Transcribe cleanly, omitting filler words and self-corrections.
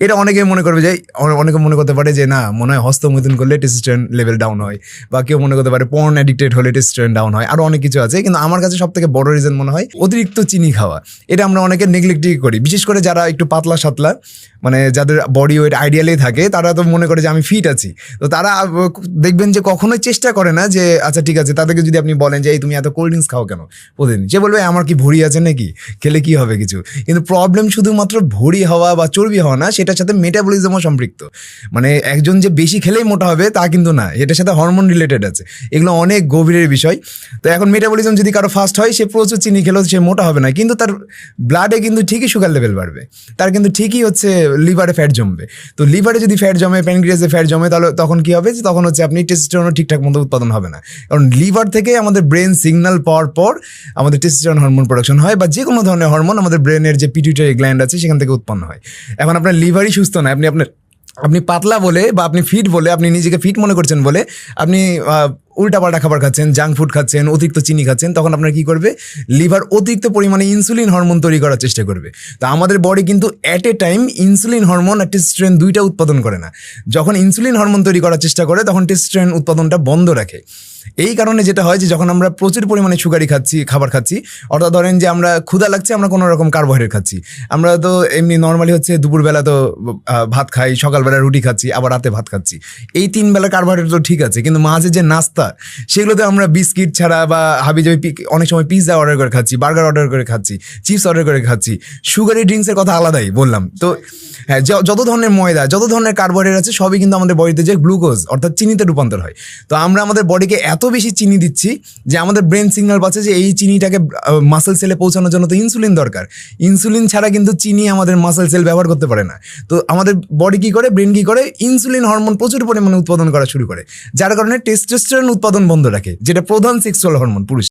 এটা অনেকে মনে করবে যে অনেকে মনে করতে পারে যে না মনে হয় হস্তমৈথুন করলে টেস্টোস্টেরন লেভেল ডাউন হয়, বা কেউ মনে করতে পারে পর্ন অ্যাডিক্টেড হলে টেস্টোস্টেরন ডাউন হয়, আরো অনেক কিছু আছে। কিন্তু আমার কাছে সব থেকে বড় রিজন মনে হয় অতিরিক্ত চিনি খাওয়া। এটা আমরা অনেকে নেগলেক্টই করি, বিশেষ করে যারা একটু পাতলা সাতলা, মানে যাদের বডি ওয়েট আইডিয়ালি থাকে, তারা তো মনে করে যে আমি ফিট আছি। তো তারা দেখবেন যে কখনোই চেষ্টা করে না যে আচ্ছা ঠিক আছে, তাদেরকে যদি আপনি বলেন যে এই তুমি এত কোল্ড ড্রিঙ্কস খাও কেন প্রতিদিন, যে বলবে আমার কি ভুঁড়ি আছে নাকি, খেলে কি হবে কিছু। কিন্তু প্রবলেম শুধুমাত্র ভুঁড়ি হওয়া বা চর্বি হওয়া না, সেটার সাথে মেটাবলিজমও সম্পৃক্ত। মানে একজন যে বেশি খেলেই মোটা হবে তা কিন্তু না, এটার সাথে হরমোন রিলেটেড আছে, এগুলো অনেক গভীরের বিষয়। তো এখন মেটাবলিজম যদি কারো ফাস্ট হয়, সে প্রচুর চিনি খেলেও সে মোটা হবে না, কিন্তু তার ব্লাডে কিন্তু ঠিকই সুগার লেভেল বাড়বে, তার কিন্তু ঠিকই হচ্ছে লিভারে ফ্যাট জমবে। তো লিভারে যদি ফ্যাট জমে, প্যানক্রিয়াসে ফ্যাট জমে, তাহলে তখন কি হবে, তখন হচ্ছে আপনি টেস্টোস্টেরনও ঠিকঠাক মতো উৎপাদন হবে না। কারণ লিভার থেকে আমাদের ব্রেন সিগন্যাল পাওয়ার পর আমাদের টেস্টোস্টেরন হরমোন প্রোডাকশন হয়, বা যে কোনো ধরনের হরমোন আমাদের ব্রেনের যে পিটুইটারি গ্ল্যান্ড আছে সেখান থেকে উৎপন্ন হয়। এখন আপনার লিভারই সুস্থ না, আপনি পাতলা বলে বা আপনি ফিট বলে, আপনি নিজেকে ফিট মনে করছেন বলে আপনি উল্টাপাল্টা খাবার খাচ্ছেন, জাঙ্ক ফুড খাচ্ছেন, অতিরিক্ত চিনি খাচ্ছেন, তখন আপনার কি করবে, লিভার অতিরিক্ত পরিমাণে ইনসুলিন হরমোন তৈরি করার চেষ্টা করবে। তো আমাদের বডি কিন্তু at a time insulin hormone আর টেস্টোস্টেরন দুইটা উৎপাদন করে না। যখন ইনসুলিন হরমোন তৈরি করার চেষ্টা করে, তখন টেস্টোস্টেরন উৎপাদনটা বন্ধ রাখে। এই কারণে যেটা হয় যে যখন আমরা প্রচুর পরিমাণে সুগারি খাবার খাচ্ছি, অর্থাৎ ধরেন যে আমরা ক্ষুধা লাগছে, আমরা কোনো রকম কার্বোহাইড্রেট খাচ্ছি, আমরা তো এমনি নর্মালি হচ্ছে দুপুরবেলা তো ভাত খাই, সকালবেলা রুটি খাচ্ছি, আবার রাতে ভাত খাচ্ছি, এই 3 বেলা কার্বোহাইড্রেট তো ঠিক আছে, কিন্তু মাঝে যে নাস্তা, সেগুলোতে আমরা বিস্কিট ছাড়া বা হাবিজাবি অনেক সময় পিৎজা অর্ডার করে খাচ্ছি, বার্গার অর্ডার করে খাচ্ছি, চিপস অর্ডার করে খাচ্ছি। সুগারি ড্রিঙ্কসের কথা আলাদাই বললাম। তো হ্যাঁ, যত ধরনের ময়দা, যত ধরনের কার্বোহাইড্রেট আছে, সবই কিন্তু আমাদের বডিতে যে গ্লুকোজ অর্থাৎ চিনিতে রূপান্তর হয়। তো আমরা আমাদের বডিকে এত বেশি চিনি দিচ্ছি যে আমাদের ব্রেন সিগন্যাল পাচ্ছে যে এই চিনিটাকে মাসেল সেলে পৌঁছানোর জন্য তো ইনসুলিন দরকার। ইনসুলিন ছাড়া কিন্তু চিনি আমাদের মাসেল সেল ব্যবহার করতে পারে না। তো আমাদের বডি কি করে, ব্রেন কি করে, ইনসুলিন হরমোন প্রচুর পরিমাণে উৎপাদন করা শুরু করে, যার কারণে টেস্টোস্টেরন উৎপাদন বন্ধ রাখে, যেটা প্রধান সেক্সুয়াল হরমোন পুরুষ।